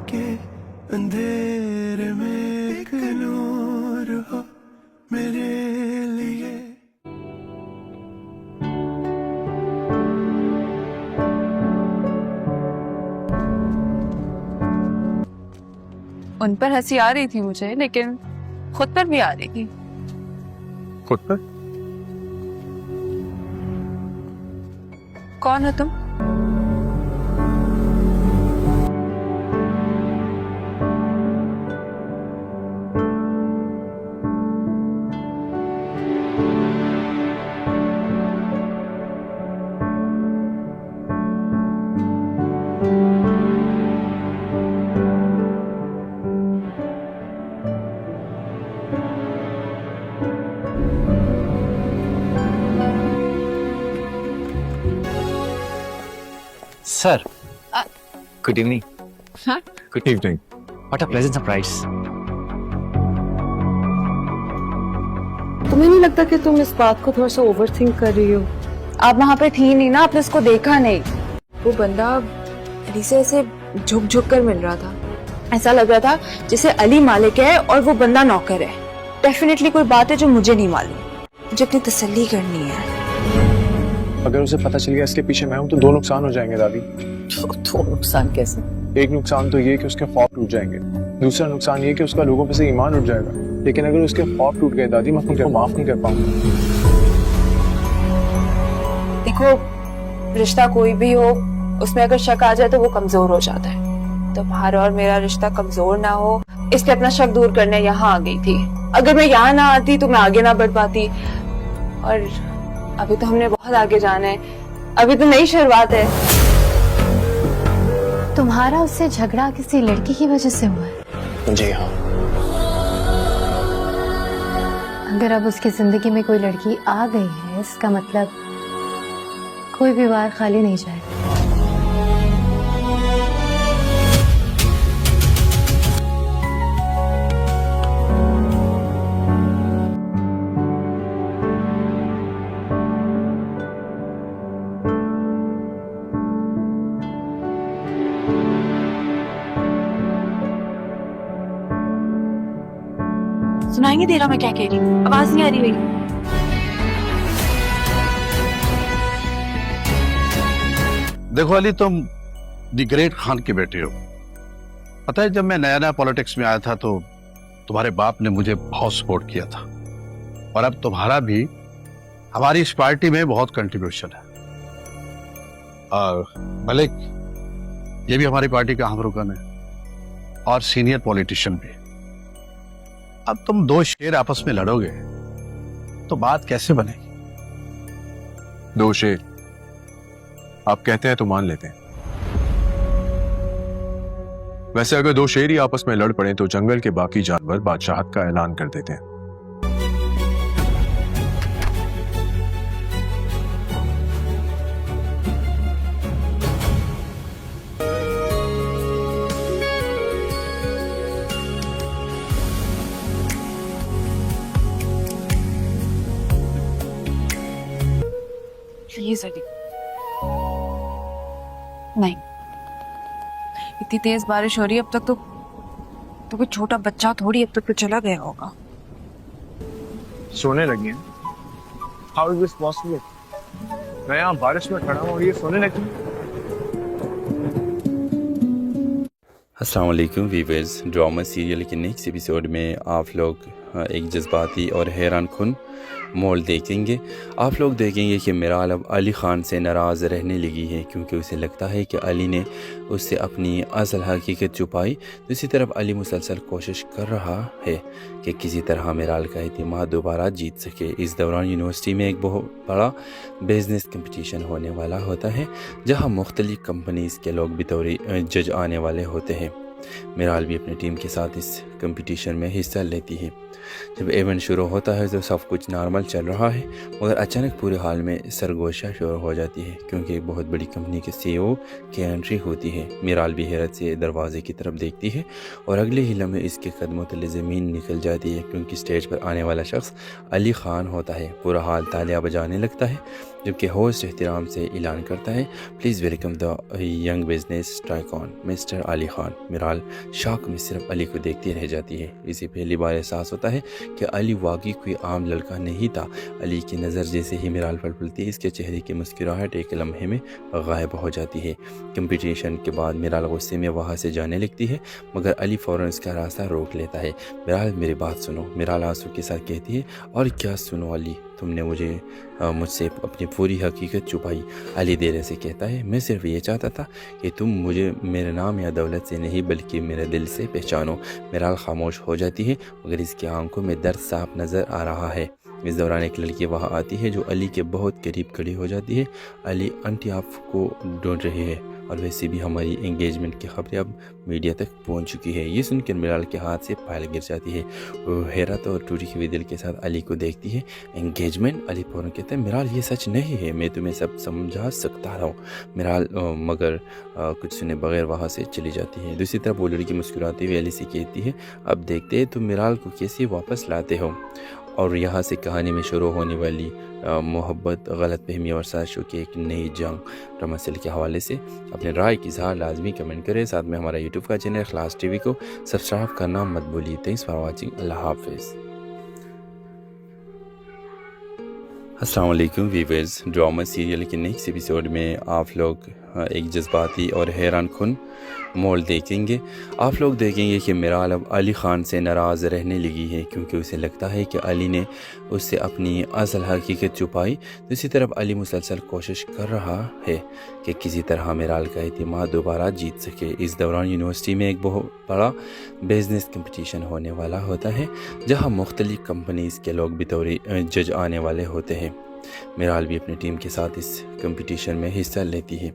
के अंधेरे में एक नूर हो मेरे लिए। उन पर हंसी आ रही थी मुझे, लेकिन खुद पर भी आ रही थी। खुद पर? कौन हो तुम? Sir, good evening. Huh? Good evening. What a pleasant surprise. तुम्हें नहीं लगता कि तुम इस बात को थोड़ा सा ओवर थिंक कर रही हो? आप वहाँ पे थी नहीं ना, आपने उसको देखा नहीं। वो बंदा अली से ऐसे झुक झुक कर मिल रहा था, ऐसा लग रहा था जैसे अली मालिक है और वो बंदा नौकर है। डेफिनेटली कोई बात है जो मुझे नहीं मालूम, मुझे अपनी तसल्ली करनी है। अगर उसे पता चल गया इसके पीछे मैं हूँ तो दो नुकसान हो जाएंगे दादी। तो नुकसान कैसे? एक नुकसान तो ये कि उसके ख्वाब टूट जाएंगे, दूसरा नुकसान ये कि उसका लोगों पे से ईमान उठ जाएगा। लेकिन अगर उसके ख्वाब टूट गए दादी, मैं उनको माफ नहीं कर पाऊंगा। देखो, रिश्ता कोई भी हो, उसमें अगर शक आ जाए तो वो कमजोर हो जाता है। तुम्हारा और मेरा रिश्ता कमजोर ना हो, इसलिए अपना शक दूर करने यहाँ आ गई थी। अगर मैं यहाँ ना आती तो मैं आगे ना बढ़ पाती। और अभी तो हमने बहुत आगे जाना है, अभी तो नई शुरुआत है। तुम्हारा उससे झगड़ा किसी लड़की की वजह से हुआ है? जी हाँ। अगर अब उसकी जिंदगी में कोई लड़की आ गई है, इसका मतलब कोई भी बार खाली नहीं जाएगा। सुनाई नहीं दे रहा मैं क्या कह रही हूँ? आवाज नहीं आ रही मेरी? देखो अली, तुम दी ग्रेट खान की बेटी हो। पता है, जब मैं नया नया पॉलिटिक्स में आया था तो तुम्हारे बाप ने मुझे बहुत सपोर्ट किया था, और अब तुम्हारा भी हमारी इस पार्टी में बहुत कंट्रीब्यूशन है। और मलिक ये भी हमारी पार्टी का अहम रुकन है और सीनियर पॉलिटिशियन भी। अब तुम दो शेर आपस में लड़ोगे तो बात कैसे बनेगी? दो शेर आप कहते हैं तो मान लेते हैं। वैसे अगर दो शेर ही आपस में लड़ पड़े तो जंगल के बाकी जानवर बादशाहत का ऐलान कर देते हैं। प्लीज अली, नहीं। इतनी तेज बारिश हो रही है, अब तक तो कोई छोटा बच्चा थोड़ी अब तक तो चला गया होगा। सोने लगी हैं? How is this possible? मैं यहाँ बारिश में खड़ा हूँ और ये सोने लगी। अस्सलाम वालेकुम वीवर्स, ड्रामा सीरियल के नेक्स्ट एपिसोड में आप लोग एक जज्बाती और हैरान कुन मोड़ देखेंगे। आप लोग देखेंगे कि मिराल अब अली ख़ान से नाराज़ रहने लगी है, क्योंकि उसे लगता है कि अली ने उससे अपनी असल हकीकत छुपाई। दूसरी तरफ अली मुसलसल कोशिश कर रहा है कि किसी तरह मिराल का एतमाद दोबारा जीत सके। इस दौरान यूनिवर्सिटी में एक बहुत बड़ा बिजनेस कंपटीशन होने वाला होता है, जहां मुख्तलिफ कंपनीज़ के लोग बतौर जज आने वाले होते हैं। मिराल भी अपनी टीम के साथ इस कंपटीशन में हिस्सा लेती है। जब इवेंट शुरू होता है तो सब कुछ नॉर्मल चल रहा है, मगर अचानक पूरे हॉल में सरगोशा शुरू हो जाती है क्योंकि एक बहुत बड़ी कंपनी के CEO की एंट्री होती है। मीराल भी हैरत से दरवाजे की तरफ देखती है और अगले ही लम्हे इसके कदमों तले ज़मीन निकल जाती है क्योंकि स्टेज पर आने वाला शख्स अली खान होता है। पूरा हॉल तालियां बजाने लगता है जबकि होस्ट एहतराम से ऐलान करता है, please welcome the young business tycoon mister Ali Khan. Miral शौक में सिर्फ अली को देखती रह जाती है। इसे पहली बार एहसास होता है कि अली वाकई कोई आम लड़का नहीं था। अली की नज़र जैसे ही मीराल पर पड़ती है, इसके चेहरे की मुस्कुराहट एक लम्हे में गायब हो जाती है। कंपटीशन के बाद मीराल गुस्से में वहाँ से जाने लगती है, मगर अली फ़ौरन इसका रास्ता रोक लेता है। मीराल मेरी बात सुनो, मीराल आंसू के साथ कहती है। और क्या सुनो अली, तुमने मुझसे अपनी पूरी हकीकत छुपाई। अली देर से कहता है, मैं सिर्फ ये चाहता था कि तुम मुझे मेरे नाम या दौलत से नहीं बल्कि मेरे दिल से पहचानो। मीराल खामोश हो जाती है मगर इसकी आंखों में दर्द साफ नज़र आ रहा है। इस दौरान एक लड़की वहाँ आती है जो अली के बहुत करीब खड़ी हो जाती है। अली आंटी आपको ढूंढ रही है और वैसे भी हमारी एंगेजमेंट की खबरें अब मीडिया तक पहुंच चुकी है। ये सुनकर मीराल के हाथ से फाइल गिर जाती है। वो हैरत और टूटी हुई दिल के साथ अली को देखती है। एंगेजमेंट? अली फौरन कहते हैं, मीराल ये सच नहीं है, मैं तुम्हें सब समझा सकता हूँ। मीराल मगर कुछ सुने बगैर वहाँ से चली जाती है। दूसरी तरफ वो लड़की मुस्कुराती हुई अली से कहती है, अब देखते हैं तुम मीराल को कैसे वापस लाते हो। और यहाँ से कहानी में शुरू होने वाली मोहब्बत, गलत फहमी और साजिशों की एक नई जंग रमसल के हवाले से अपने राय की इज़हार लाजमी कमेंट करें। साथ में हमारा यूट्यूब का चैनल इखलास टीवी को सब्सक्राइब करना मत भूलिए। Thanks for watching. अल्लाह हाफिज़। अस्सलाम वालेकुम व्यूअर्स, ड्रामा सीरियल के नेक्स्ट एपिसोड में आप लोग एक जज्बाती और हैरान कुन मोड़ देखेंगे। आप लोग देखेंगे कि मीराल अब अली ख़ान से नाराज़ रहने लगी है क्योंकि उसे लगता है कि अली ने उससे अपनी असल हकीकत छुपाई। दूसरी तरफ अली मुसलसल कोशिश कर रहा है कि किसी तरह मीराल का एतमाद दोबारा जीत सके। इस दौरान यूनिवर्सिटी में एक बहुत बड़ा बिजनेस कंपटीशन होने वाला होता है जहां मुख्तलिफ कंपनीज़ के लोग बतौर जज आने वाले होते हैं। मीराल भी अपनी टीम के साथ इस कंपटीशन में हिस्सा लेती है।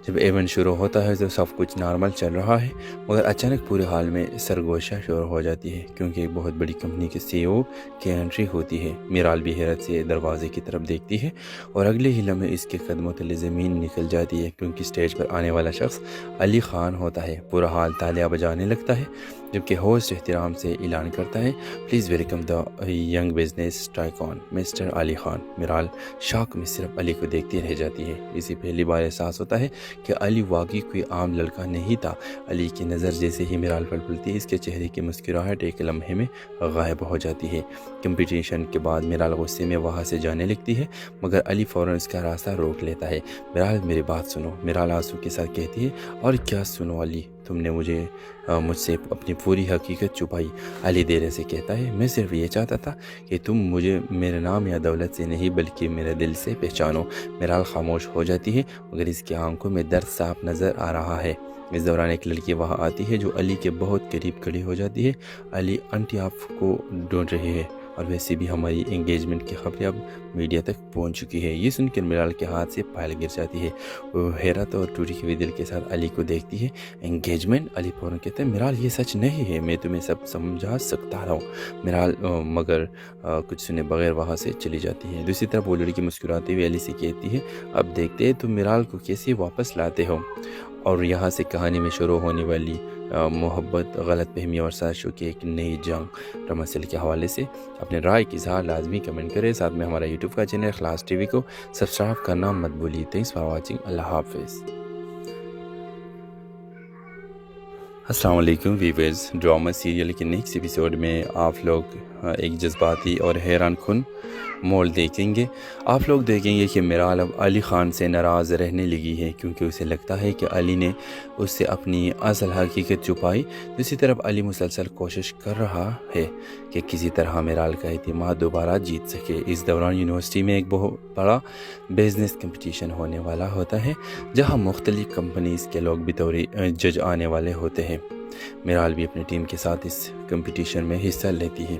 जब इवेंट शुरू होता है तो सब कुछ नॉर्मल चल रहा है, मगर अचानक पूरे हॉल में सरगोशा शुरू हो जाती है क्योंकि एक बहुत बड़ी कंपनी के CEO की एंट्री होती है। मीराल भी हैरत से दरवाजे की तरफ देखती है और अगले ही लम्हे इसके कदमों तले ज़मीन निकल जाती है क्योंकि स्टेज पर आने वाला शख्स अली खान होता है। पूरा हॉल तालियां बजाने लगता है जबकि होस्ट एहतराम से ऐलान करता है, please welcome the young business tycoon mister Ali Khan. Miral शौक में सिर्फ अली को देखती रह जाती है। इसे पहली बार एहसास होता है कि अली वाकई कोई आम लड़का नहीं था। अली की नज़र जैसे ही मीराल पर पड़ती है, इसके चेहरे की मुस्कुराहट एक लम्हे में गायब हो जाती है। कंपटीशन के बाद मीराल गुस्से में वहाँ से जाने लगती है, मगर अली फ़ौरन इसका रास्ता रोक लेता है। मीराल मेरी बात सुनो, मीराल आंसू के साथ कहती है। और क्या सुनो अली, तुमने मुझसे अपनी पूरी हकीकत छुपाई। अली देर से कहता है, मैं सिर्फ ये चाहता था कि तुम मुझे मेरे नाम या दौलत से नहीं बल्कि मेरे दिल से पहचानो। मीराल खामोश हो जाती है मगर इसकी आंखों में दर्द साफ नज़र आ रहा है। इस दौरान एक लड़की वहाँ आती है जो अली के बहुत करीब खड़ी हो जाती है। अली आंटी आपको ढूंढ रही है और वैसे भी हमारी एंगेजमेंट की खबरें अब मीडिया तक पहुंच चुकी है। ये सुनकर मीराल के हाथ से फाइल गिर जाती है। वो हैरत और टूटी हुई दिल के साथ अली को देखती है। एंगेजमेंट? अली फौरन कहते हैं, मीराल ये सच नहीं है, मैं तुम्हें सब समझा सकता हूँ। मीराल मगर कुछ सुने बगैर वहाँ से चली जाती है। दूसरी तरफ वो लड़की मुस्कुराते हुए अली से कहती है, अब देखते हैं तुम मीराल को कैसे वापस लाते हो। और यहाँ से कहानी में शुरू होने वाली मोहब्बत, गलत फहमी और साजिशों की एक नई जंग रमसल के हवाले से अपने राय की इज़हार लाजमी कमेंट करें। साथ में हमारा यूट्यूब का चैनल इखलास टीवी को सब्सक्राइब करना मत भूलिए। Thanks for watching. अल्लाह हाफिज़। अस्सलाम वालेकुम व्यूअर्स, ड्रामा सीरियल के नेक्स्ट एपिसोड में आप लोग एक जज्बाती और हैरान कुन मोड़ देखेंगे। आप लोग देखेंगे कि मीराल अब अली ख़ान से नाराज़ रहने लगी है क्योंकि उसे लगता है कि अली ने उससे अपनी असल हकीकत छुपाई। दूसरी तरफ अली मुसलसल कोशिश कर रहा है कि किसी तरह मीराल का एतमाद दोबारा जीत सके। इस दौरान यूनिवर्सिटी में एक बहुत बड़ा बिजनेस कंपटीशन होने वाला होता है जहां मुख्तलिफ कंपनीज़ के लोग बतौर जज आने वाले होते हैं। मीराल भी अपनी टीम के साथ इस कंपटीशन में हिस्सा लेती है।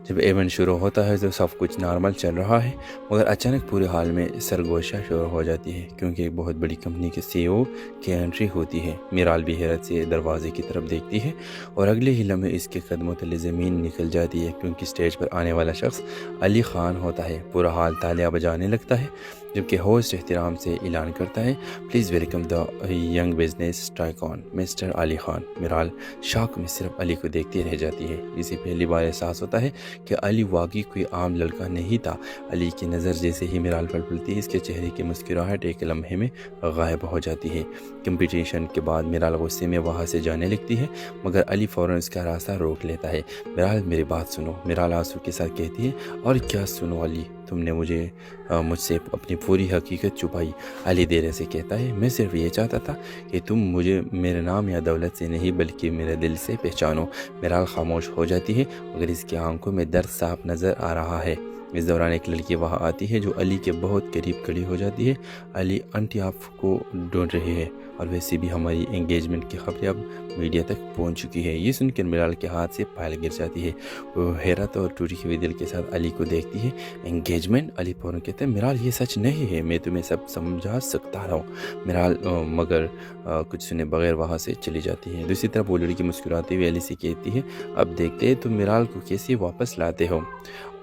जब इवेंट शुरू होता है तो सब कुछ नॉर्मल चल रहा है, मगर अचानक पूरे हाल में सरगोशा शुरू हो जाती है क्योंकि एक बहुत बड़ी कंपनी के CEO की एंट्री होती है। मीराल भी हैरत से दरवाजे की तरफ देखती है और अगले ही लम्हे इसके कदमों तले ज़मीन निकल जाती है क्योंकि स्टेज पर आने वाला शख्स अली खान होता है। पूरा हाल तालियां बजाने लगता है जबकि होस्ट एहतराम से ऐलान करता है, please welcome the young business tycoon mister Ali Khan. Miral शौक में सिर्फ अली को देखती रह जाती है। इसे पहली बार एहसास होता है कि अली वाकई कोई आम लड़का नहीं था। अली की नज़र जैसे ही मीराल पर पड़ती है, इसके चेहरे की मुस्कुराहट एक लम्हे में गायब हो जाती है। कंपटीशन के बाद मीराल गुस्से में वहाँ से जाने लगती है, मगर अली फ़ौरन उसका रास्ता रोक लेता है। मीराल मेरी बात सुनो, मीराल आंसू के साथ कहती है। और क्या सुनो अली, तुमने मुझसे अपनी पूरी हकीकत छुपाई। अली देर से कहता है, मैं सिर्फ ये चाहता था कि तुम मुझे मेरे नाम या दौलत से नहीं बल्कि मेरे दिल से पहचानो। मीराल खामोश हो जाती है मगर इसकी आंखों में दर्द साफ नज़र आ रहा है। इस दौरान एक लड़की वहाँ आती है जो अली के बहुत करीब खड़ी हो जाती है। अली आंटी आपको ढूंढ रही है और वैसे भी हमारी एंगेजमेंट की खबरें अब मीडिया तक पहुंच चुकी है। ये सुनकर मीराल के हाथ से फाइल गिर जाती है। वो हैरत और टूटी हुई दिल के साथ अली को देखती है। एंगेजमेंट? अली फौरन कहते हैं, मीराल ये सच नहीं है, मैं तुम्हें सब समझा सकता हूँ। मीराल मगर कुछ सुने बगैर वहाँ से चली जाती है। दूसरी तरफ वो लड़की मुस्कुराते हुए अली से कहती है, अब देखते हैं तुम मीराल को कैसे वापस लाते हो।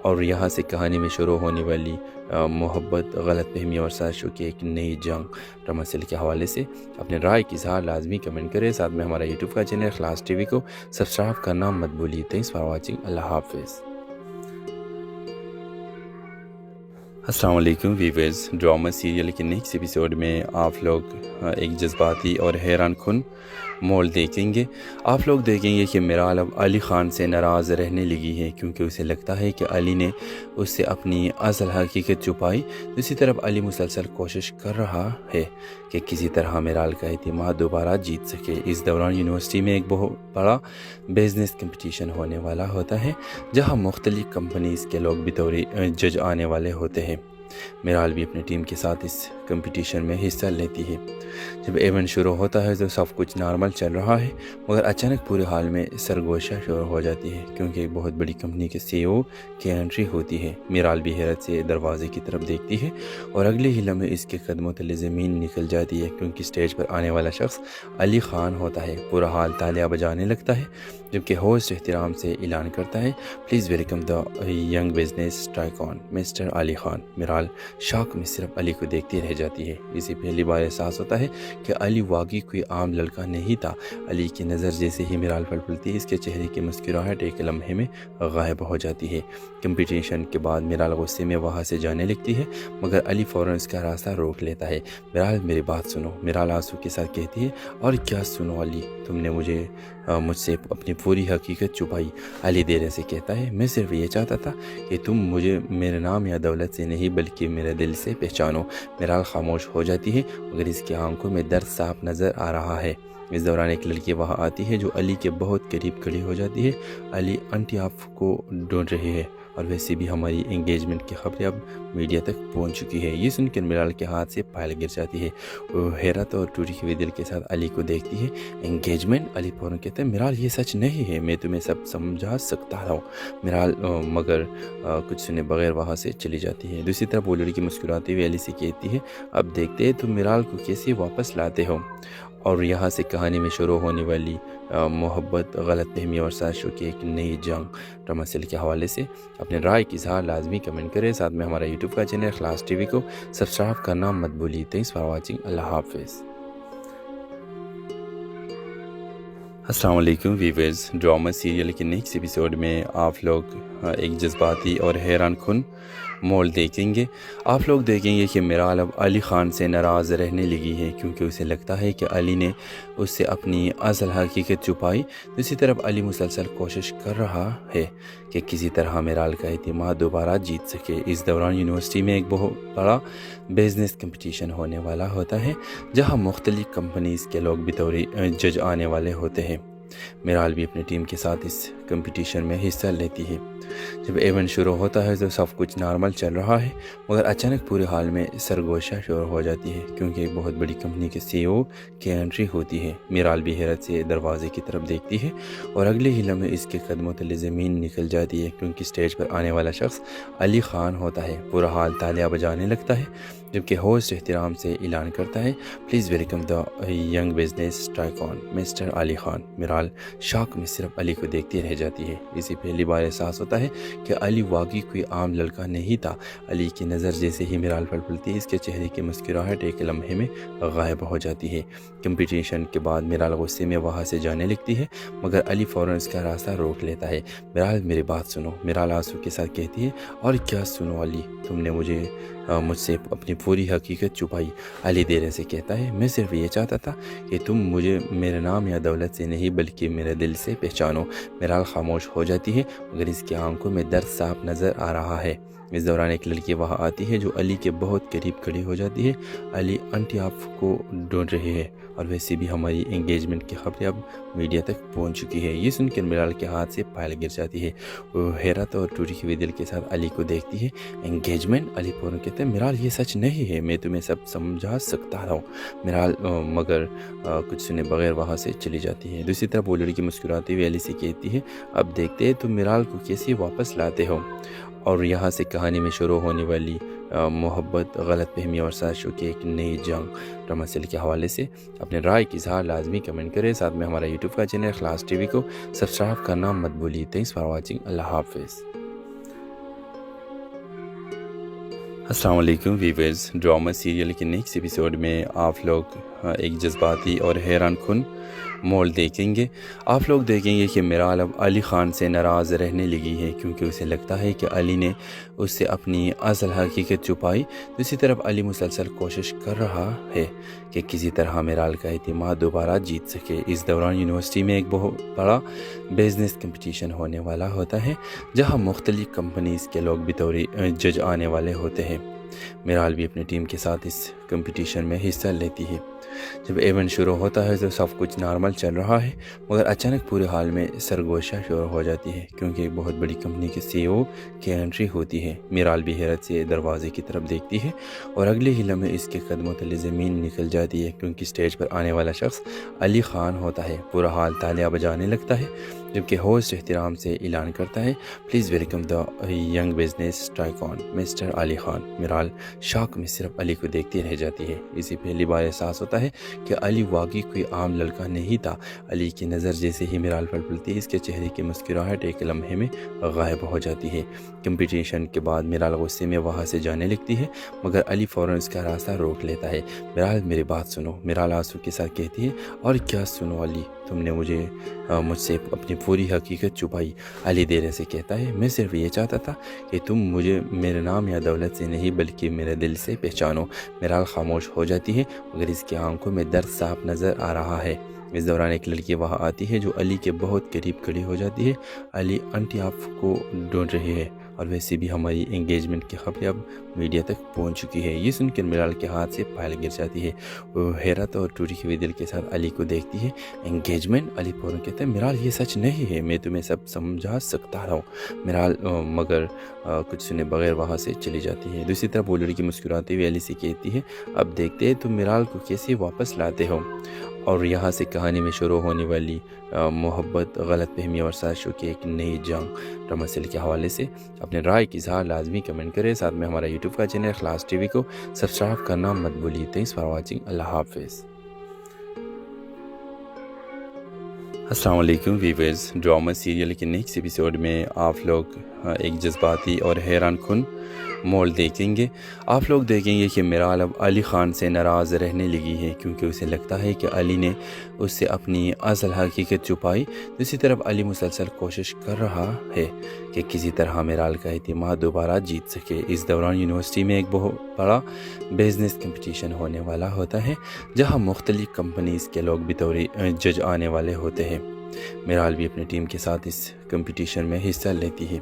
और यहाँ से कहानी में शुरू होने वाली मोहब्बत, गलतफहमी और साजिशों की एक नई जंग ड्रामा सीरियल के हवाले से अपने राय की इज़हार लाजमी कमेंट करें। साथ में हमारा यूट्यूब का चैनल इखलास टीवी को सब्सक्राइब करना मत भूलिए। Thanks for watching. अल्लाह हाफिज़। अस्सलाम वालेकुम व्यूअर्स, ड्रामा सीरियल के नेक्स्ट एपिसोड में आप लोग एक जज्बाती और हैरान कुन मोड़ देखेंगे। आप लोग देखेंगे कि मीराल अब अली ख़ान से नाराज़ रहने लगी है क्योंकि उसे लगता है कि अली ने उससे अपनी असल हकीकत छुपाई। दूसरी तरफ अली मुसलसल कोशिश कर रहा है कि किसी तरह मीराल का एतमाद दोबारा जीत सके। इस दौरान यूनिवर्सिटी में एक बहुत बड़ा बिजनेस कंपटीशन होने वाला होता है जहां मुख्तलिफ कंपनीज़ के लोग बतौर जज आने वाले होते हैं। मीराल भी अपनी टीम के साथ इस कंपटीशन में हिस्सा लेती है। जब इवेंट शुरू होता है तो सब कुछ नॉर्मल चल रहा है, मगर अचानक पूरे हाल में सरगोशा शुरू हो जाती है क्योंकि एक बहुत बड़ी कंपनी के CEO की एंट्री होती है। मीराल भी हैरत से दरवाजे की तरफ देखती है और अगले ही लम्हे इसके कदमों तले ज़मीन निकल जाती है क्योंकि स्टेज पर आने वाला शख्स अली खान होता है। पूरा हाल तालियां बजाने लगता है जबकि होस्ट एहतराम से ऐलान करता है, please welcome the young business tycoon mister Ali Khan. Miral शौक में सिर्फ अली को देखती रह जाती है। इसे पहली बार एहसास होता है कि अली वाकई कोई आम लड़का नहीं था। अली की नज़र जैसे ही मीराल पर पड़ती है, इसके चेहरे की मुस्कुराहट एक लम्हे में गायब हो जाती है। कंपटीशन के बाद मीराल गुस्से में वहाँ से जाने लगती है, मगर अली फ़ौरन उसका रास्ता रोक लेता है। मीराल मेरी बात सुनो, मीराल आंसू के साथ कहती है। और क्या सुनो अली, तुमने मुझसे अपनी पूरी हकीकत छुपाई। अली देर से कहता है, मैं सिर्फ ये चाहता था कि तुम मुझे मेरे नाम या दौलत से नहीं बल्कि मेरे दिल से पहचानो। मीराल खामोश हो जाती है मगर इसकी आंखों में दर्द साफ नज़र आ रहा है। इस दौरान एक लड़की वहाँ आती है जो अली के बहुत करीब खड़ी हो जाती है। अली आंटी आपको ढूंढ रही है और वैसे भी हमारी एंगेजमेंट की खबरें अब मीडिया तक पहुंच चुकी है। ये सुनकर मीराल के हाथ से फाइल गिर जाती है। वो हैरत और टूटी हुई दिल के साथ अली को देखती है। एंगेजमेंट? अली फौरन कहते हैं, मीराल ये सच नहीं है, मैं तुम्हें सब समझा सकता हूँ। मीराल मगर कुछ सुने बगैर वहाँ से चली जाती है। दूसरी तरफ वो लड़की मुस्कुराते हुए अली से कहती है, अब देखते हैं तुम मीराल को कैसे वापस लाते हो। और यहाँ से कहानी में शुरू होने वाली मोहब्बत, गलतफहमी और साजिशों की एक नई जंग ड्रामा सीरियल के हवाले से अपने राय की इज़हार लाजमी कमेंट करें। साथ में हमारा यूट्यूब का चैनल इखलास टीवी को सब्सक्राइब करना मत भूलिए। Thanks for watching. अल्लाह हाफिज़। अस्सलाम वालेकुम व्यूअर्स, ड्रामा सीरियल के नेक्स्ट एपिसोड में आप लोग एक जज्बाती और हैरान कुन मोड़ देखेंगे। आप लोग देखेंगे कि मीराल अब अली ख़ान से नाराज़ रहने लगी है क्योंकि उसे लगता है कि अली ने उससे अपनी असल हकीकत छुपाई। दूसरी तरफ अली मुसलसल कोशिश कर रहा है कि किसी तरह मीराल का एतमाद दोबारा जीत सके। इस दौरान यूनिवर्सिटी में एक बहुत बड़ा बिजनेस कंपटीशन होने वाला होता है जहां मुख्तलिफ कंपनीज़ के लोग बतौर जज आने वाले होते हैं। मीराल भी अपनी टीम के साथ इस कंपटीशन में हिस्सा लेती है। जब इवेंट शुरू होता है तो सब कुछ नॉर्मल चल रहा है, मगर अचानक पूरे हाल में सरगोशा शुरू हो जाती है क्योंकि एक बहुत बड़ी कंपनी के CEO की एंट्री होती है। मीराल भी हैरत से दरवाजे की तरफ देखती है और अगले ही लम्हे इसके कदमों तले ज़मीन निकल जाती है क्योंकि स्टेज पर आने वाला शख्स अली खान होता है। पूरा हाल तालियां बजाने लगता है जबकि होस्ट एहतराम से ऐलान करता है, please welcome the young business tycoon mister Ali Khan. Miral शौक में सिर्फ अली को देखती रह जाती है। इसी पहली बार एहसास होता है कि अली वाकई कोई आम लड़का नहीं था। अली की नज़र जैसे ही मीराल पर पड़ती है, इसके चेहरे की मुस्कुराहट एक लम्हे में गायब हो जाती है। कंपटीशन के बाद मीराल गुस्से में वहाँ से जाने लगती है, मगर अली फ़ौरन उसका रास्ता रोक लेता है। मीराल मेरी बात सुनो, मीराल आंसू के साथ कहती है। और क्या सुनो अली, तुमने मुझसे अपनी पूरी हकीकत छुपाई। अली देर से कहता है, मैं सिर्फ ये चाहता था कि तुम मुझे मेरे नाम या दौलत से नहीं बल्कि मेरे दिल से पहचानो। मीराल खामोश हो जाती है मगर इसकी आंखों में दर्द साफ नज़र आ रहा है। इस दौरान एक लड़की वहाँ आती है जो अली के बहुत करीब खड़ी हो जाती है। अली आंटी आपको ढूंढ रही है और वैसे भी हमारी एंगेजमेंट की खबरें अब मीडिया तक पहुंच चुकी है। ये सुनकर मीराल के हाथ से पायल गिर जाती है। वो हैरत और टूटी हुई दिल के साथ अली को देखती है। एंगेजमेंट? अली फौरन कहते हैं, मीराल ये सच नहीं है, मैं तुम्हें सब समझा सकता हूँ। मीराल मगर कुछ सुने बगैर वहाँ से चली जाती है। दूसरी तरफ वो लड़की मुस्कुराती हुई अली से कहती है, अब देखते हैं तुम मीराल को कैसे वापस लाते हो। और यहाँ से कहानी में शुरू होने वाली मोहब्बत, गलत फहमी और साजिशों की एक नई जंग ड्रामा सीरियल के हवाले से अपने राय की इज़हार लाजमी कमेंट करें। साथ में हमारा यूट्यूब का चैनल इखलास टीवी को सब्सक्राइब करना मत भूलिए। Thanks for watching. अल्लाह हाफिज़। अस्सलाम वालेकुम वीवर्स, ड्रामा सीरियल के नेक्स्ट एपिसोड में आप लोग एक जज्बाती और हैरान कुन मोड़ देखेंगे। आप लोग देखेंगे कि मीराल अब अली ख़ान से नाराज़ रहने लगी है क्योंकि उसे लगता है कि अली ने उससे अपनी असल हकीकत छुपाई। दूसरी तरफ अली मुसलसल कोशिश कर रहा है कि किसी तरह मीराल का एतमाद दोबारा जीत सके। इस दौरान यूनिवर्सिटी में एक बहुत बड़ा बिजनेस कंपटीशन होने वाला होता है जहां मुख्तलिफ कंपनीज़ के लोग बतौर जज आने वाले होते हैं। मीराल भी अपनी टीम के साथ इस कंपटीशन में हिस्सा लेती है। जब इवेंट शुरू होता है तो सब कुछ नॉर्मल चल रहा है, मगर अचानक पूरे हाल में सरगोशा शुरू हो जाती है क्योंकि एक बहुत बड़ी कंपनी के CEO की एंट्री होती है। मीराल भी हैरत से दरवाजे की तरफ देखती है और अगले ही लम्हे इसके कदमों तले ज़मीन निकल जाती है क्योंकि स्टेज पर आने वाला शख्स अली खान होता है। पूरा हाल तालियां बजाने लगता है जबकि होस्ट एहतराम से ऐलान करता है, please welcome the young business tycoon mister Ali Khan. Miral शौक में सिर्फ अली को देखती रह जाती है। इसी पहली बार एहसास होता है कि अली वाकई कोई आम लड़का नहीं था। अली की नज़र जैसे ही मीराल पर पड़ती है, इसके चेहरे की मुस्कुराहट एक लम्हे में गायब हो जाती है। कंपटीशन के बाद मीराल गुस्से में वहाँ से जाने लगती है, मगर अली फ़ौरन उसका रास्ता रोक लेता है। मीराल मेरी बात सुनो, मीराल आंसू के साथ कहती है। और क्या सुनो अली, तुमने मुझसे अपनी पूरी हकीकत छुपाई। अली देर से कहता है, मैं सिर्फ ये चाहता था कि तुम मुझे मेरे नाम या दौलत से नहीं बल्कि मेरे दिल से पहचानो। मीराल खामोश हो जाती है मगर इसकी आंखों में दर्द साफ नज़र आ रहा है। इस दौरान एक लड़की वहाँ आती है जो अली के बहुत करीब खड़ी हो जाती है। अली आंटी आपको ढूंढ रही है और वैसे भी हमारी एंगेजमेंट की खबरें अब मीडिया तक पहुंच चुकी है। ये सुनकर मीराल के हाथ से पायल गिर जाती है। वो हैरत और टूटी हुई दिल के साथ अली को देखती है। एंगेजमेंट? अली फौरन कहते हैं, मीराल ये सच नहीं है, मैं तुम्हें सब समझा सकता हूँ। मीराल मगर कुछ सुने बगैर वहाँ से चली जाती है। दूसरी तरफ वो लड़की मुस्कुराती हुई अली से कहती है, अब देखते हैं तुम मीराल को कैसे वापस लाते हो। और यहाँ से कहानी में शुरू होने वाली मोहब्बत, गलत फहमी और साजिशों की एक नई जंग ड्रामा सीरियल के हवाले से अपने राय की इज़हार लाजमी कमेंट करें। साथ में हमारा यूट्यूब का चैनल इखलास टीवी को सब्सक्राइब करना मत भूलिए। Thanks for watching. अल्लाह हाफिज़। अस्सलाम वालेकुम वीवर्स, ड्रामा सीरियल के नेक्स्ट एपिसोड में आप लोग एक जज्बाती और हैरान कुन मोड़ देखेंगे। आप लोग देखेंगे कि मीराल अब अली ख़ान से नाराज़ रहने लगी है क्योंकि उसे लगता है कि अली ने उससे अपनी असल हकीकत छुपाई। दूसरी तरफ अली मुसलसल कोशिश कर रहा है कि किसी तरह मीराल का एतमाद दोबारा जीत सके। इस दौरान यूनिवर्सिटी में एक बहुत बड़ा बिजनेस कंपटीशन होने वाला होता है जहां मुख्तलिफ कंपनीज़ के लोग बतौर जज आने वाले होते हैं। मीराल भी अपनी टीम के साथ इस कंपटीशन में हिस्सा लेती है।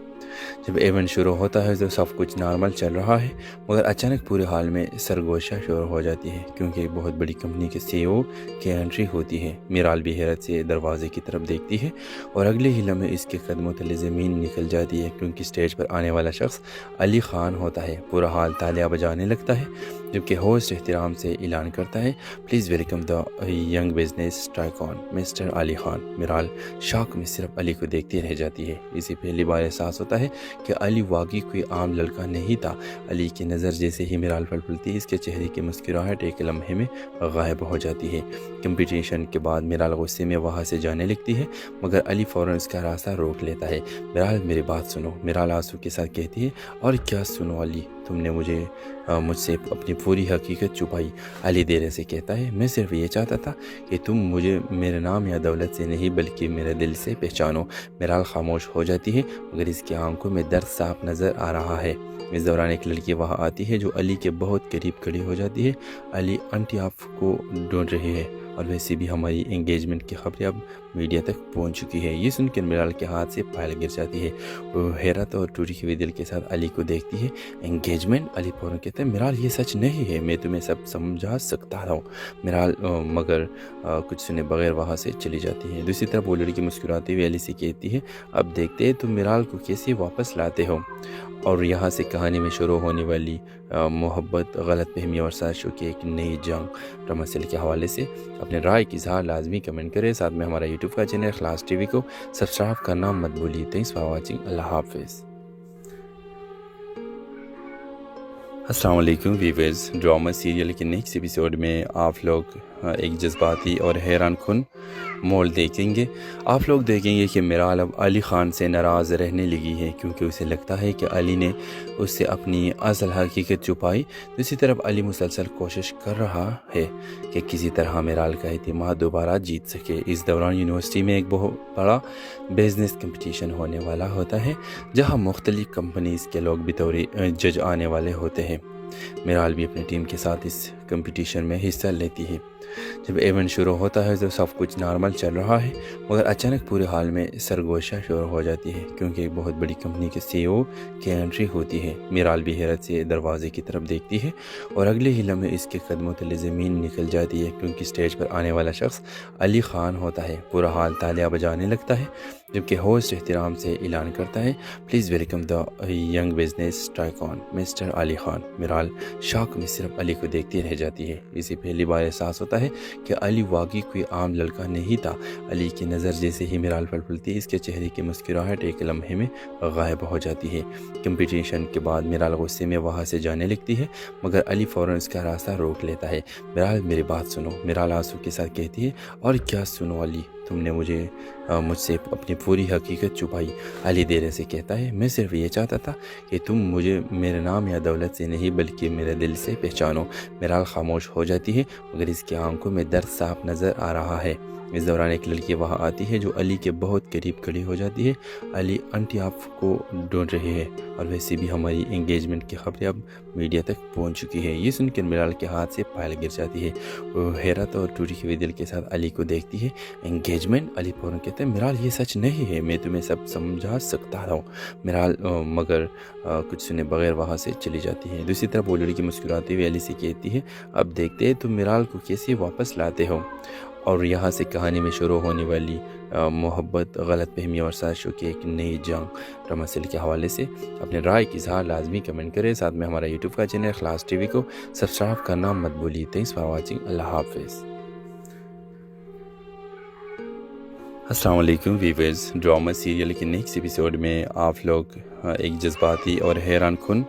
जब इवेंट शुरू होता है तो सब कुछ नॉर्मल चल रहा है, मगर अचानक पूरे हाल में सरगोशा शुरू हो जाती है क्योंकि एक बहुत बड़ी कंपनी के CEO की एंट्री होती है। मीराल भी हैरत से दरवाजे की तरफ देखती है और अगले ही लम्हे इसके कदमों तले ज़मीन निकल जाती है क्योंकि स्टेज पर आने वाला शख्स अली खान होता है। पूरा हाल तालियां बजाने लगता है जबकि होस्ट एहतराम से ऐलान करता है, please welcome the young business tycoon mister Ali Khan. Miral शौक में सिर्फ अली को देखती रह जाती है। इसे पहली बार एहसास होता है कि अली वाकई कोई आम लड़का नहीं था। अली की नज़र जैसे ही मीराल पर पड़ती है, इसके चेहरे की मुस्कुराहट एक लम्हे में गायब हो जाती है। कंपटीशन के बाद मीराल गुस्से में वहाँ से जाने लगती है, मगर अली फ़ौरन उसका रास्ता रोक लेता है। मीराल मेरी बात सुनो, मीराल आंसू के साथ कहती है। और क्या सुनो अली, तुमने मुझसे अपनी पूरी हकीकत छुपाई। अली देर से कहता है, मैं सिर्फ ये चाहता था कि तुम मुझे मेरे नाम या दौलत से नहीं बल्कि मेरे दिल से पहचानो। मीराल खामोश हो जाती है मगर इसकी आंखों में दर्द साफ नज़र आ रहा है। इस दौरान एक लड़की वहाँ आती है जो अली के बहुत करीब खड़ी हो जाती है। अली आंटी आपको ढूंढ रही है और वैसे भी हमारी एंगेजमेंट की खबरें अब मीडिया तक पहुंच चुकी है। ये सुनकर मीराल के हाथ से पायल गिर जाती है। वो हैरत और टूटी हुई दिल के साथ अली को देखती है। एंगेजमेंट? अली फौरन कहते हैं, मीराल ये सच नहीं है, मैं तुम्हें सब समझा सकता हूँ। मीराल मगर कुछ सुने बगैर वहाँ से चली जाती है। दूसरी तरफ वो लड़की मुस्कुराती हुई अली से कहती है, अब देखते हैं तुम मीराल को कैसे वापस लाते हो। और यहाँ से कहानी में शुरू होने वाली मोहब्बत, गलतफहमी और साजिशों की एक नई जंग रमसल के हवाले से अपने राय की इज़हार लाजमी कमेंट करें। साथ में हमारा यूट्यूब का चैनल इखलास टीवी को सब्सक्राइब करना मत भूलिए। Thanks for watching. अल्लाह हाफिज़। अस्सलाम वालेकुम व्यूअर्स, ड्रामा सीरियल के नेक्स्ट एपिसोड में आप लोग एक जज्बाती और हैरान कुन मोड़ देखेंगे। आप लोग देखेंगे कि मीराल अब अली ख़ान से नाराज़ रहने लगी है क्योंकि उसे लगता है कि अली ने उससे अपनी असल हकीकत छुपाई। दूसरी तरफ अली मुसलसल कोशिश कर रहा है कि किसी तरह मीराल का एतमाद दोबारा जीत सके। इस दौरान यूनिवर्सिटी में एक बहुत बड़ा बिजनेस कंपटीशन होने वाला होता है जहां मुख्तलिफ कंपनीज़ के लोग बतौर जज आने वाले होते हैं। मीराल भी अपनी टीम के साथ इस कंपटीशन में हिस्सा लेती है। जब इवेंट शुरू होता है तो सब कुछ नॉर्मल चल रहा है, मगर अचानक पूरे हाल में सरगोशा शुरू हो जाती है क्योंकि एक बहुत बड़ी कंपनी के CEO की एंट्री होती है। मीराल भी हैरत से दरवाजे की तरफ देखती है और अगले ही लम्हे इसके कदमों तले ज़मीन निकल जाती है क्योंकि स्टेज पर आने वाला शख्स अली खान होता है। पूरा हाल तालियां बजाने लगता है जबकि होस्ट एहतराम से ऐलान करता है, please welcome the young business tycoon mister Ali Khan. Miral शौक में सिर्फ अली को देखती रह जाती है। इसे पहली बार एहसास होता है कि अली वाकई कोई आम लड़का नहीं था। अली की नज़र जैसे ही मीराल पर पड़ती है, इसके चेहरे की मुस्कुराहट एक लम्हे में गायब हो जाती है। कंपटीशन के बाद मीराल गुस्से में वहाँ से जाने लगती है, मगर अली फ़ौरन उसका रास्ता रोक लेता है। मीराल मेरी बात सुनो, मीराल आंसू के साथ कहती है। और क्या सुनो अली, तुमने मुझसे अपनी पूरी हकीकत छुपाई। अली देर से कहता है, मैं सिर्फ ये चाहता था कि तुम मुझे मेरे नाम या दौलत से नहीं बल्कि मेरे दिल से पहचानो। मीराल खामोश हो जाती है मगर इसकी आंखों में दर्द साफ नज़र आ रहा है। इस दौरान एक लड़की वहाँ आती है जो अली के बहुत करीब खड़ी हो जाती है। अली आंटी आपको ढूंढ रही है और वैसे भी हमारी एंगेजमेंट की खबरें अब मीडिया तक पहुंच चुकी है। ये सुनकर मीराल के हाथ से पायल गिर जाती है। वो हैरत और टूटी हुई दिल के साथ अली को देखती है। एंगेजमेंट? अली फौरन कहते हैं, मीराल ये सच नहीं है, मैं तुम्हें सब समझा सकता हूँ। मीराल मगर कुछ सुने बगैर वहाँ से चली जाती है। दूसरी तरफ वो लड़की मुस्कुराती हुई अली से कहती है, अब देखते हैं तुम मीराल को कैसे वापस लाते हो। और यहाँ से कहानी में शुरू होने वाली मोहब्बत, गलतफहमी और साजिशों की एक नई जंग रमसल के हवाले से अपने राय की इज़हार लाजमी कमेंट करें। साथ में हमारा यूट्यूब का चैनल इखलास टीवी को सब्सक्राइब करना मत भूलिए। Thanks for watching. अल्लाह हाफिज़। अस्सलाम वालेकुम व्यूअर्स, ड्रामा सीरियल के नेक्स्ट एपिसोड में आप लोग एक जज्बाती और हैरान कुन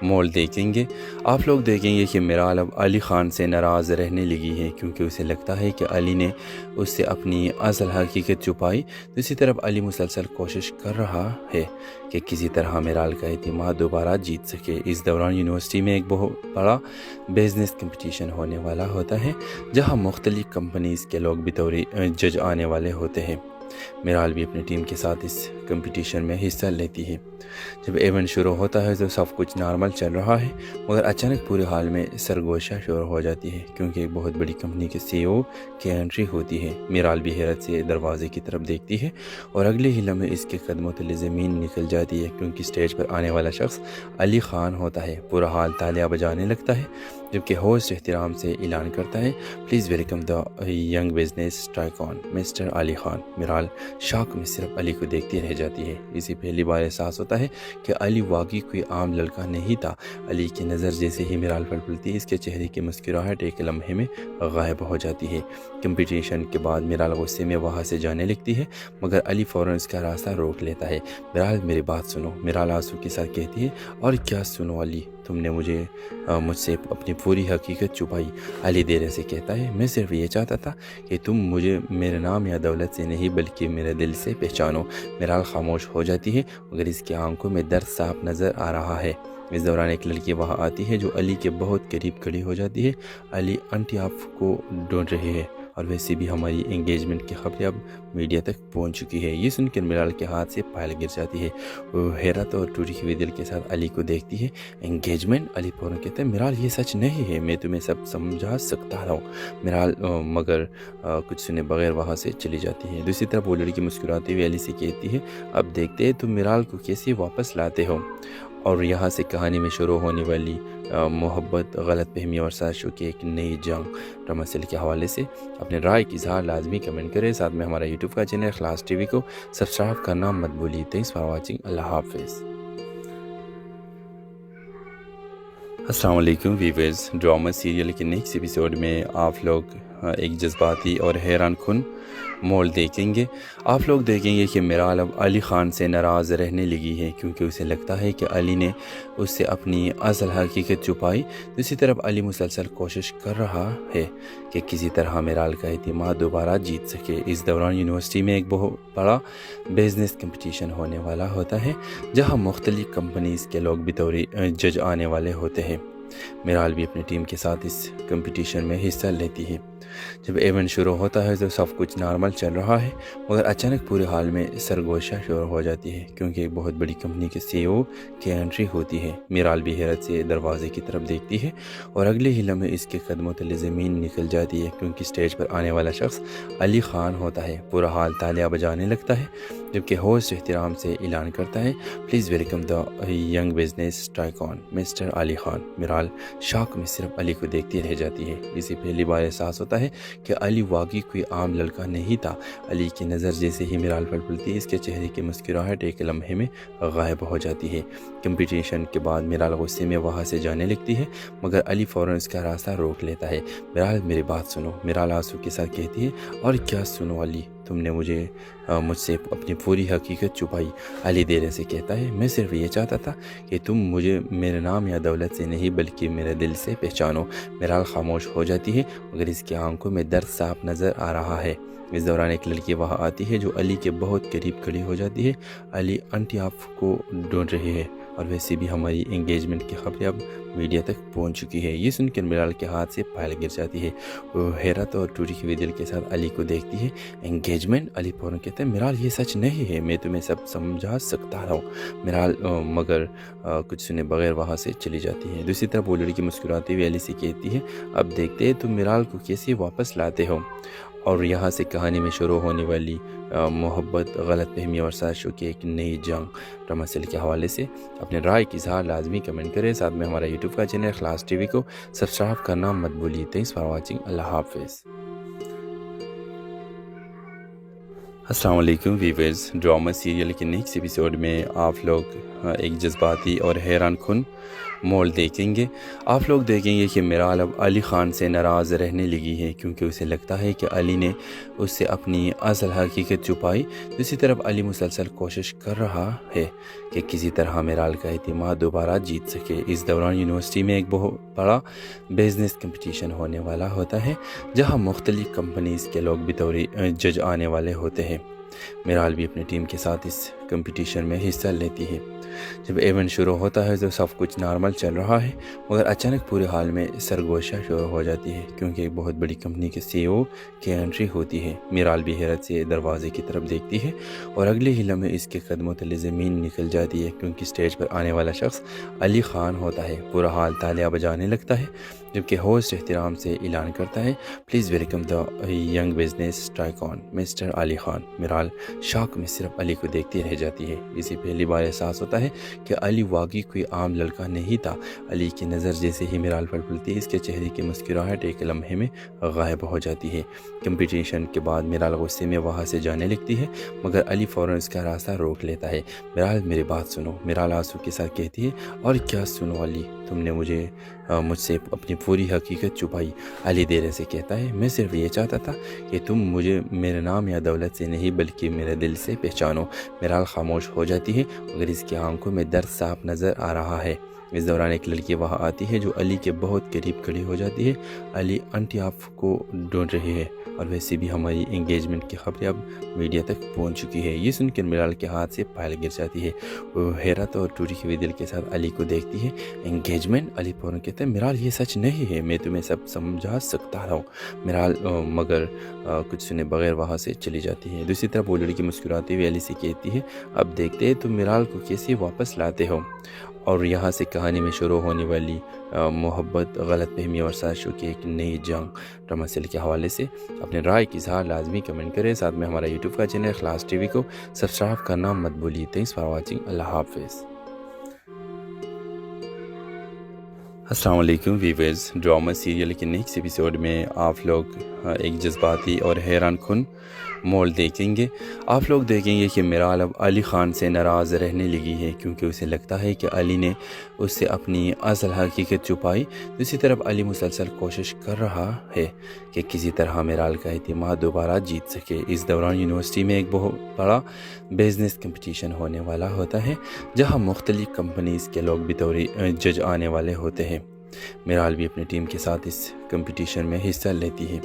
मोड़ देखेंगे। आप लोग देखेंगे कि मीराल अब अली ख़ान से नाराज़ रहने लगी है क्योंकि उसे लगता है कि अली ने उससे अपनी असल हकीकत छुपाई। दूसरी तरफ अली मुसलसल कोशिश कर रहा है कि किसी तरह मीराल का एतमाद दोबारा जीत सके। इस दौरान यूनिवर्सिटी में एक बहुत बड़ा बिजनेस कंपटीशन होने वाला होता है जहां मुख्तलिफ कंपनीज़ के लोग बतौर जज आने वाले होते हैं। मीराल भी अपनी टीम के साथ इस कंपटीशन में हिस्सा लेती है। जब इवेंट शुरू होता है तो सब कुछ नॉर्मल चल रहा है, मगर अचानक पूरे हाल में सरगोशा शुरू हो जाती है क्योंकि एक बहुत बड़ी कंपनी के CEO की एंट्री होती है। मीराल भी हैरत से दरवाजे की तरफ देखती है और अगले ही लम्हे इसके कदमों तले ज़मीन निकल जाती है क्योंकि स्टेज पर आने वाला शख्स अली खान होता है। पूरा हाल तालियां बजाने लगता है जबकि होस्ट एहतराम से ऐलान करता है, please welcome the young business tycoon mister Ali Khan. Miral शौक में सिर्फ अली को देखती रह जाती है। इसे पहली बार एहसास होता है कि अली वाकई कोई आम लड़का नहीं था। अली की नज़र जैसे ही मीराल पर पड़ती है, इसके चेहरे की मुस्कुराहट एक लम्हे में गायब हो जाती है। कंपटीशन के बाद मीराल गुस्से में वहाँ से जाने लगती है, मगर अली फ़ौरन उसका रास्ता रोक लेता है। मीराल मेरी बात सुनो, मीराल आंसू के साथ कहती है। और क्या सुनो अली, तुमने मुझसे अपनी पूरी हकीकत छुपाई। अली देर से कहता है, मैं सिर्फ ये चाहता था कि तुम मुझे मेरे नाम या दौलत से नहीं बल्कि मेरे दिल से पहचानो। मीराल खामोश हो जाती है मगर इसकी आंखों में दर्द साफ नज़र आ रहा है। इस दौरान एक लड़की वहाँ आती है जो अली के बहुत करीब खड़ी हो जाती है। अली आंटी आपको ढूंढ रही है और वैसे भी हमारी एंगेजमेंट की खबरें अब मीडिया तक पहुंच चुकी है। ये सुनकर मीराल के हाथ से पायल गिर जाती है। वो हैरत और टूटी हुई दिल के साथ अली को देखती है। एंगेजमेंट? अली फौरन कहता है, मीराल ये सच नहीं है, मैं तुम्हें सब समझा सकता हूँ। मीराल मगर कुछ सुने बगैर वहाँ से चली जाती है। दूसरी तरफ वो लड़की मुस्कुराते हुए अली से कहती है, अब देखते हैं तुम मीराल को कैसे वापस लाते हो। और यहाँ से कहानी में शुरू होने वाली मोहब्बत, गलत फहमी और साजिशों की एक नई जंग ड्रामा सीरियल के हवाले से अपने राय की इजहार लाजमी कमेंट करें। साथ में हमारा यूट्यूब का चैनल इखलास टीवी को सब्सक्राइब करना मत भूलिए। Thanks for watching. अल्लाह हाफिज़। अस्सलाम वालेकुम वीवर्स, ड्रामा सीरियल के नेक्स्ट एपिसोड में आप लोग एक जज्बाती और हैरान कुन मोड़ देखेंगे। आप लोग देखेंगे कि मीराल अब अली ख़ान से नाराज़ रहने लगी है क्योंकि उसे लगता है कि अली ने उससे अपनी असल हकीकत छुपाई। दूसरी तरफ अली मुसलसल कोशिश कर रहा है कि किसी तरह मीराल का एतमाद दोबारा जीत सके। इस दौरान यूनिवर्सिटी में एक बहुत बड़ा बिजनेस कंपटीशन होने वाला होता है जहां मुख्तलिफ कंपनीज़ के लोग बतौर जज आने वाले होते हैं। मीराल भी अपनी टीम के साथ इस कंपटीशन में हिस्सा लेती है। जब इवेंट शुरू होता है तो सब कुछ नॉर्मल चल रहा है, मगर अचानक पूरे हाल में सरगोशा शुरू हो जाती है क्योंकि एक बहुत बड़ी कंपनी के CEO की एंट्री होती है। मीराल भी हैरत से दरवाजे की तरफ देखती है और अगले ही लम्हे इसके कदमों तले ज़मीन निकल जाती है क्योंकि स्टेज पर आने वाला शख्स अली खान होता है। पूरा हाल तालियां बजाने लगता है जबकि होस्ट एहतराम से ऐलान करता है, please welcome the young business tycoon mister Ali Khan. Miral शौक में सिर्फ अली को देखती रह जाती है। इसे पहली बार एहसास होता है कि अली वाकई कोई आम लड़का नहीं था। अली की नज़र जैसे ही मीराल पर पड़ती है, इसके चेहरे की मुस्कुराहट एक लम्हे में गायब हो जाती है। कंपटीशन के बाद मीराल गुस्से में वहाँ से जाने लगती है, मगर अली फ़ौरन उसका रास्ता रोक लेता है। मीराल मेरी बात सुनो, मीराल आंसू के साथ कहती है। और क्या सुनो अली, तुमने मुझसे अपनी पूरी हकीकत छुपाई। अली देर से कहता है, मैं सिर्फ ये चाहता था कि तुम मुझे मेरे नाम या दौलत से नहीं बल्कि मेरे दिल से पहचानो। मीराल खामोश हो जाती है मगर इसकी आंखों में दर्द साफ नज़र आ रहा है। इस दौरान एक लड़की वहाँ आती है जो अली के बहुत करीब खड़ी हो जाती है। अली आंटी आपको ढूंढ रही है और वैसे भी हमारी एंगेजमेंट की खबरें अब मीडिया तक पहुंच चुकी है। ये सुनकर मीराल के हाथ से पायल गिर जाती है। वो हैरत और टूटी हुई दिल के साथ अली को देखती है। एंगेजमेंट? अली फौरन कहता है, मीराल ये सच नहीं है, मैं तुम्हें सब समझा सकता हूँ। मीराल मगर कुछ सुने बगैर वहाँ से चली जाती है। दूसरी तरफ वो लड़की मुस्कुराते हुए अली से कहती है, अब देखते हैं तुम मीराल को कैसे वापस लाते हो। और यहाँ से कहानी में शुरू होने वाली मोहब्बत, गलत फहमी और साजिशों की एक नई जंग ड्रामा सीरियल के हवाले से अपने राय की इजहार लाजमी कमेंट करें। साथ में हमारा यूट्यूब का चैनल इखलास टीवी को सब्सक्राइब करना मत भूलिए। Thanks for watching. अल्लाह हाफिज़। अस्सलाम वालेकुम वीवर्स, ड्रामा सीरियल के नेक्स्ट एपिसोड में आप लोग एक जज्बाती और हैरान कुन मोड़ देखेंगे। आप लोग देखेंगे कि मीराल अब अली ख़ान से नाराज़ रहने लगी है क्योंकि उसे लगता है कि अली ने उससे अपनी असल हकीकत छुपाई। दूसरी तरफ अली मुसलसल कोशिश कर रहा है कि किसी तरह मीराल का एतमाद दोबारा जीत सके। इस दौरान यूनिवर्सिटी में एक बहुत बड़ा बिजनेस कंपटीशन होने वाला होता है जहां मुख्तलिफ कंपनीज़ के लोग बतौर जज आने वाले होते हैं। मीराल भी अपनी टीम के साथ इस कंपटीशन में हिस्सा लेती है। जब इवेंट शुरू होता है तो सब कुछ नॉर्मल चल रहा है, मगर अचानक पूरे हाल में सरगोशा शुरू हो जाती है क्योंकि एक बहुत बड़ी कंपनी के CEO की एंट्री होती है। मीराल भी हैरत से दरवाजे की तरफ देखती है और अगले ही लम्हे इसके कदमों तले ज़मीन निकल जाती है क्योंकि स्टेज पर आने वाला शख्स अली खान होता है। पूरा हाल तालियां बजाने लगता है जबकि होस्ट एहतराम से ऐलान करता है, please welcome the young business tycoon mister Ali Khan. Miral शौक में सिर्फ अली को देखती रह जाती है। इसे पहली बार एहसास होता है कि अली वाकई कोई आम लड़का नहीं था। अली की नज़र जैसे ही मीराल पर पड़ती है, इसके चेहरे की मुस्कुराहट एक लम्हे में गायब हो जाती है। कंपटीशन के बाद मीराल गुस्से में वहाँ से जाने लगती है, मगर अली फ़ौरन उसका रास्ता रोक लेता है। मीराल मेरी बात सुनो, मीराल आंसू के साथ कहती है। और क्या सुनो अली, तुमने मुझसे अपनी पूरी हकीकत छुपाई। अली देर से कहता है, मैं सिर्फ ये चाहता था कि तुम मुझे मेरे नाम या दौलत से नहीं बल्कि मेरे दिल से पहचानो। मीराल खामोश हो जाती है मगर इसकी आंखों में दर्द साफ नज़र आ रहा है। इस दौरान एक लड़की वहाँ आती है जो अली के बहुत करीब खड़ी हो जाती है। अली आंटी आपको ढूंढ रही है और वैसे भी हमारी एंगेजमेंट की खबरें अब मीडिया तक पहुँच चुकी है। ये सुनकर मीराल के हाथ से पायल गिर जाती है। वो हैरत और टूटी हुई दिल के साथ अली को देखती है। एंगेजमेंट? अली फौरन कहता है, मीराल ये सच नहीं है, मैं तुम्हें सब समझा सकता हूँ। मीराल मगर कुछ सुने बगैर वहाँ से चली जाती है। दूसरी तरफ वो लड़की मुस्कुराती हुई अली से कहती है, अब देखते हैं तुम मीराल को कैसे वापस लाते हो। और यहाँ से कहानी में शुरू होने वाली मोहब्बत, गलत फहमी और साजिशों की एक नई जंग ड्रामा सीरियल के हवाले से अपने राय की इज़हार लाजमी कमेंट करें। साथ में हमारा यूट्यूब का चैनल इखलास टीवी को सब्सक्राइब करना मत भूलिए। Thanks for watching. अल्लाह हाफिज़। अस्सलाम वालेकुम वीवर्स, ड्रामा सीरियल के नेक्स्ट एपिसोड में आप लोग एक जज्बाती और हैरान कुन मोड़ देखेंगे। आप लोग देखेंगे कि मीराल अब अली ख़ान से नाराज़ रहने लगी है क्योंकि उसे लगता है कि अली ने उससे अपनी असल हकीकत छुपाई। दूसरी तरफ अली मुसलसल कोशिश कर रहा है कि किसी तरह मीराल का एतमाद दोबारा जीत सके। इस दौरान यूनिवर्सिटी में एक बहुत बड़ा बिजनेस कंपटीशन होने वाला होता है जहां मुख्तलिफ कंपनीज़ के लोग बतौर जज आने वाले होते हैं। मीराल भी अपनी टीम के साथ इस कंपटीशन में हिस्सा लेती है।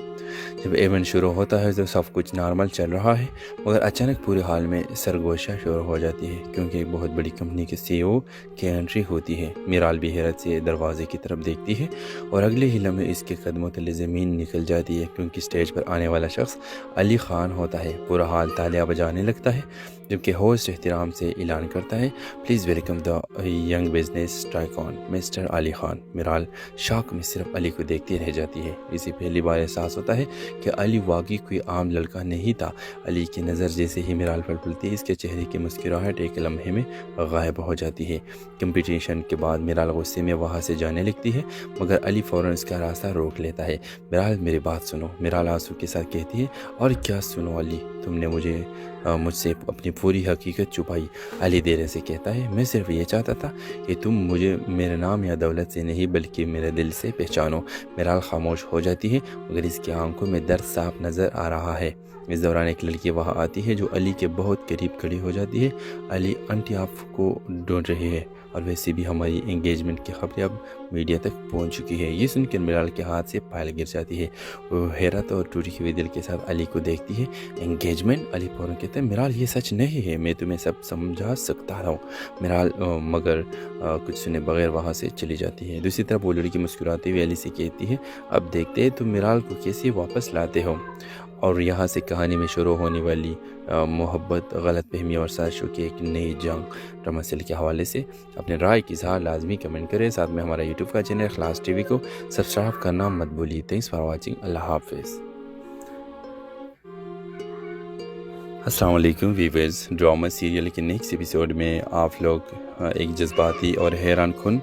जब इवेंट शुरू होता है तो सब कुछ नॉर्मल चल रहा है, मगर अचानक पूरे हाल में सरगोशा शुरू हो जाती है क्योंकि एक बहुत बड़ी कंपनी के CEO की एंट्री होती है। मीराल भी हैरत से दरवाजे की तरफ देखती है और अगले ही लम्हे इसके कदमों तले ज़मीन निकल जाती है क्योंकि स्टेज पर आने वाला शख्स अली खान होता है। पूरा हाल तालियां बजाने लगता है जबकि होस्ट एहतराम से ऐलान करता है, please welcome the young business tycoon mister Ali Khan. Miral शौक में सिर्फ अली को देखती रह जाती है। इसे पहली बार एहसास होता है कि अली वाकई कोई आम लड़का नहीं था। अली की नज़र जैसे ही मीराल पर पड़ती है, इसके चेहरे की मुस्कुराहट एक लम्हे में गायब हो जाती है। कंपटीशन के बाद मीराल गुस्से में वहाँ से जाने लगती है, मगर अली फ़ौरन उसका रास्ता रोक लेता है। मीराल मेरी बात सुनो, मीराल आंसू के साथ कहती है। और क्या सुनो अली, तुमने मुझसे अपनी पूरी हकीकत छुपाई। अली देर से कहता है, मैं सिर्फ ये चाहता था कि तुम मुझे मेरे नाम या दौलत से नहीं बल्कि मेरे दिल से पहचानो। मीराल खामोश हो जाती है मगर इसकी आंखों में दर्द साफ नज़र आ रहा है। इस दौरान एक लड़की वहाँ आती है जो अली के बहुत करीब खड़ी हो जाती है। अली आंटी आपको ढूंढ रही है और वैसे भी हमारी एंगेजमेंट की खबरें अब मीडिया तक पहुंच चुकी है। ये सुनकर मीराल के हाथ से पायल गिर जाती है। वो हैरत और टूटी हुई दिल के साथ अली को देखती है। एंगेजमेंट? अली फौरन कहता है, मीराल ये सच नहीं है, मैं तुम्हें सब समझा सकता हूँ। मीराल मगर कुछ सुने बगैर वहाँ से चली जाती है। दूसरी तरफ वो लड़की मुस्कुराती हुई अली से कहती है, अब देखते हैं तुम मीराल को कैसे वापस लाते हो। और यहाँ से कहानी में शुरू होने वाली मोहब्बत, गलत फहमी और साजिशों की एक नई जंग ड्रामा सीरियल के हवाले से अपने राय की इज़हार लाजमी कमेंट करें। साथ में हमारा यूट्यूब का चैनल इखलास टीवी को सब्सक्राइब करना मत भूलिए। Thanks for watching. अल्लाह हाफिज़। अस्सलाम वालेकुम वीवर्स, ड्रामा सीरियल के नेक्स्ट एपिसोड में आप लोग एक जज्बाती और हैरान कुन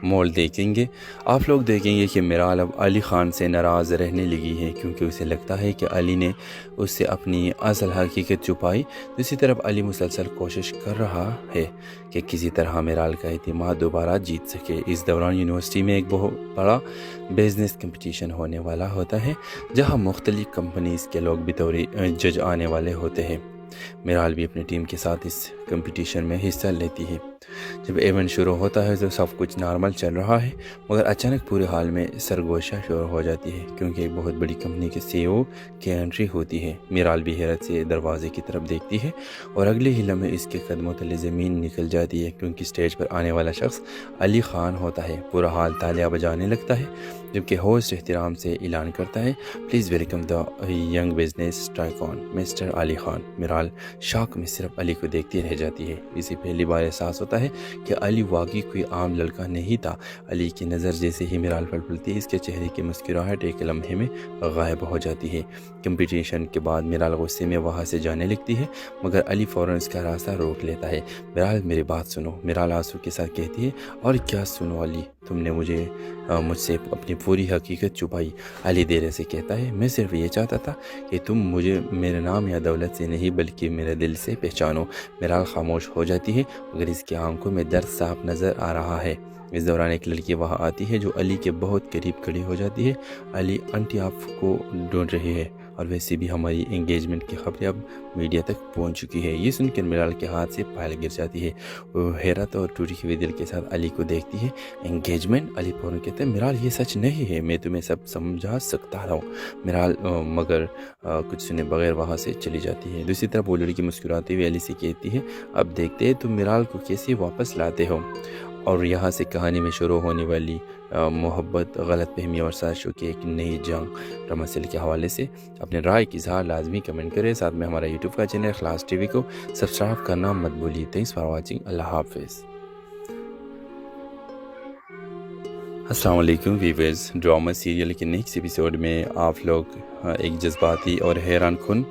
मोड़ देखेंगे। आप लोग देखेंगे कि मीराल अब अली ख़ान से नाराज़ रहने लगी है क्योंकि उसे लगता है कि अली ने उससे अपनी असल हकीकत छुपाई। दूसरी तरफ अली मुसलसल कोशिश कर रहा है कि किसी तरह मीराल का एतमाद दोबारा जीत सके। इस दौरान यूनिवर्सिटी में एक बहुत बड़ा बिजनेस कंपटीशन होने वाला होता है जहां मुख्तलिफ कंपनीज़ के लोग बतौर जज आने वाले होते हैं। मीराल भी अपनी टीम के साथ इस कंपटीशन में हिस्सा लेती है। जब इवेंट शुरू होता है तो सब कुछ नॉर्मल चल रहा है, मगर अचानक पूरे हॉल में सरगोशा शुरू हो जाती है क्योंकि एक बहुत बड़ी कंपनी के CEO की एंट्री होती है। मीराल भी हैरत से दरवाजे की तरफ देखती है और अगले ही लम्हे इसके कदमों तले ज़मीन निकल जाती है क्योंकि स्टेज पर आने वाला शख्स अली खान होता है। पूरा हॉल तालियां बजाने लगता है जबकि होस्ट एहतराम से ऐलान करता है, please welcome the young business tycoon mister Ali Khan. Miral शौक में सिर्फ अली को देखती रह जाती है। इसे पहली बार एहसास होता है कि अली वाकई कोई आम लड़का नहीं था। अली की नज़र जैसे ही मीराल पर पड़ती है, इसके चेहरे की मुस्कुराहट एक लम्हे में गायब हो जाती है। कंपटीशन के बाद मीराल गुस्से में वहाँ से जाने लगती है, मगर अली फ़ौरन इसका रास्ता रोक लेता है। मीराल मेरी बात सुनो, मीराल आंसू के साथ कहती है। और क्या सुनो अली, तुमने मुझसे अपनी पूरी हकीकत छुपाई। अली देर से कहता है, मैं सिर्फ ये चाहता था कि तुम मुझे मेरे नाम या दौलत से नहीं बल्कि मेरे दिल से पहचानो। मीराल खामोश हो जाती है मगर इसकी आंखों में दर्द साफ नज़र आ रहा है। इस दौरान एक लड़की वहाँ आती है जो अली के बहुत करीब खड़ी हो जाती है। अली आंटी आपको ढूंढ रही है और वैसे भी हमारी एंगेजमेंट की खबरें अब मीडिया तक पहुंच चुकी है। ये सुनकर मीराल के हाथ से पायल गिर जाती है। वो हैरत और टूटी हुई दिल के साथ अली को देखती है। एंगेजमेंट? अली फौरन कहते हैं, मीराल ये सच नहीं है, मैं तुम्हें सब समझा सकता हूँ। मीराल मगर कुछ सुने बगैर वहाँ से चली जाती है। दूसरी तरफ वो लड़की मुस्कुराते हुए अली से कहती है, अब देखते हैं तुम मीराल को कैसे वापस लाते हो। और यहाँ से कहानी में शुरू होने वाली मोहब्बत, गलत फहमी और साजिशों की एक नई जंग ड्रामा सीरियल के हवाले से अपने राय की इज़हार लाजमी कमेंट करें। साथ में हमारा यूट्यूब का चैनल इखलास टीवी को सब्सक्राइब करना मत भूलिए। Thanks for watching. अल्लाह हाफिज़। अस्सलाम वालेकुम व्यूअर्स, ड्रामा सीरियल के नेक्स्ट एपिसोड में आप लोग एक जज्बाती और हैरान कुन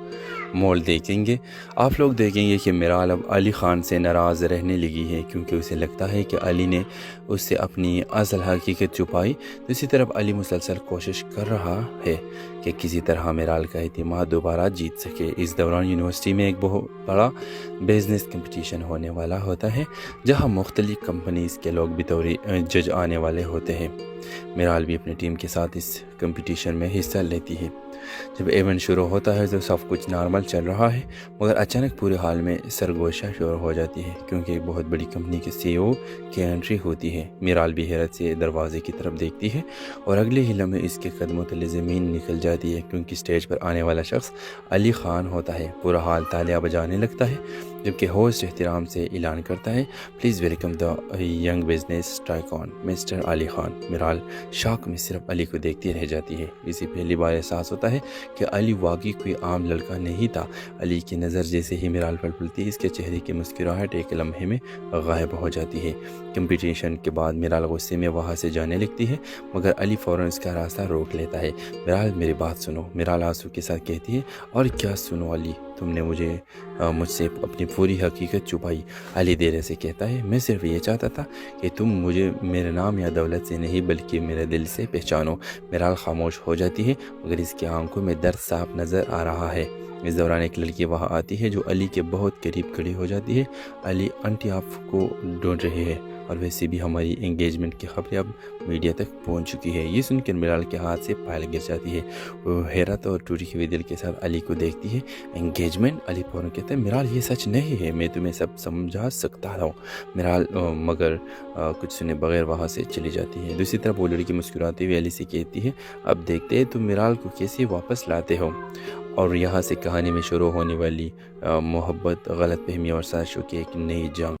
मोड़ देखेंगे। आप लोग देखेंगे कि मीराल अब अली ख़ान से नाराज़ रहने लगी है क्योंकि उसे लगता है कि अली ने उससे अपनी असल हकीकत छुपाई। दूसरी तरफ अली मुसलसल कोशिश कर रहा है कि किसी तरह मीराल का एतमाद दोबारा जीत सके। इस दौरान यूनिवर्सिटी में एक बहुत बड़ा बिजनेस कंपटीशन होने वाला होता है जहां मुख्तलिफ कंपनीज़ के लोग बतौर जज आने वाले होते हैं। मीराल भी अपनी टीम के साथ इस कंपटीशन में हिस्सा लेती है। जब इवेंट शुरू होता है तो सब कुछ नॉर्मल चल रहा है, मगर अचानक पूरे हॉल में सरगोशा शुरू हो जाती है क्योंकि एक बहुत बड़ी कंपनी के CEO की एंट्री होती है। मीराल भी हैरत से दरवाजे की तरफ देखती है और अगले ही लम्हे इसके कदमों तले ज़मीन निकल जाती है क्योंकि स्टेज पर आने वाला शख्स अली खान होता है। पूरा हॉल तालियां बजाने लगता है जबकि होस्ट एहतराम से ऐलान करता है, please welcome the young business tycoon mister Ali Khan. Miral शौक में सिर्फ अली को देखती रह जाती है। इसे पहली बार एहसास होता है कि अली वाकई कोई आम लड़का नहीं था। अली की नज़र जैसे ही मीराल पर पड़ती है, इसके चेहरे की मुस्कुराहट एक लम्हे में गायब हो जाती है। कंपटीशन के बाद मीराल गुस्से में वहाँ से जाने लगती है, मगर अली फ़ौरन इसका रास्ता रोक लेता है। मीराल मेरी बात सुनो, मीराल आंसू के साथ कहती है। और क्या सुनो अली, तुमने मुझसे अपनी पूरी हकीकत छुपाई। अली देर से कहता है, मैं सिर्फ ये चाहता था कि तुम मुझे मेरे नाम या दौलत से नहीं बल्कि मेरे दिल से पहचानो। मीराल खामोश हो जाती है मगर इसकी आंखों में दर्द साफ नज़र आ रहा है। इस दौरान एक लड़की वहाँ आती है जो अली के बहुत करीब खड़ी हो जाती है। अली आंटी आपको ढूंढ रही है और वैसे भी हमारी एंगेजमेंट की खबरें अब मीडिया तक पहुंच चुकी है। ये सुनकर मीराल के हाथ से पायल गिर जाती है। वो हैरत और टूटी हुई दिल के साथ अली को देखती है। एंगेजमेंट? अली फौरन कहते हैं, मीराल ये सच नहीं है, मैं तुम्हें सब समझा सकता हूँ। मीराल मगर कुछ सुने बगैर वहाँ से चली जाती है। दूसरी तरफ वो लड़की मुस्कुराते हुए अली से कहती है, अब देखते हैं तुम मीराल को कैसे वापस लाते हो। और यहाँ से कहानी में शुरू होने वाली मोहब्बत, गलत फहमी और साजिशों की एक नई जंग